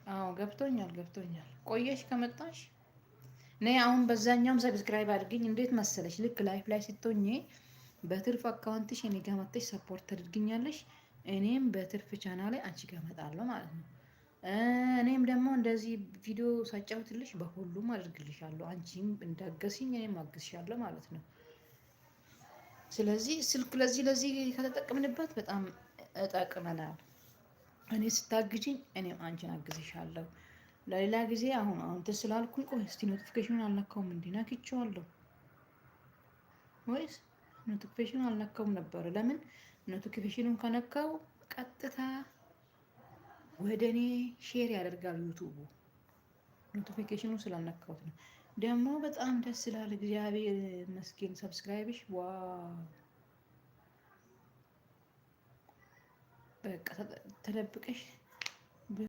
አዎ ገብቶኛል። ቆየሽ ከመጣሽ ነይ አሁን በዛኛውም ሰብስክራይብ አድርግኝ። እንዴት መሰለሽ ልክ ላይፍ ላይ ስትሆኚ በትርፍ አካውንትሽ እኔ ጋር መጥተሽ ሰፖርት ታደርግኛለሽ። እኔም በትርፍ ቻናሌ አንቺ ጋር እመጣለሁ ማለት ነው። እኔም ደግሞ እንደዚህ ቪዲዮ ሳጫውትልሽ በሁሉም አደርግልሻለሁ። አንቺም እንዳገዝሽኝ እኔም አግዝሻለሁ ማለት ነው። ስለዚህ ስልክ ለዚህ ከተጠቀምንበት በጣም እጠቅመናል። እኔ ስታግዥኝ እኔም አንቺን አግዝሻለሁ። ለሌላ ጊዜ አሁን እንትን ስላልኩኝ ቆይ እስቲ ኖቲፊኬሽኑን አልነካውም እንዴ? ነክቼዋለሁ ወይስ ኖቲፊኬሽኑን አልነካውም ነበር? ለምን ኖቲፊኬሽኑን ከነካው ቀጥታ ወደ እኔ ሼር ያደርጋል ዩቱቡ። ኖቲፊኬሽኑ ስላልነካሁት ነው። ደግሞ በጣም ደስ ይላል። እግዚአብሔር ይመስገን። ሰብስክራይብሽ ዋው! በቃ ተደብቀሽ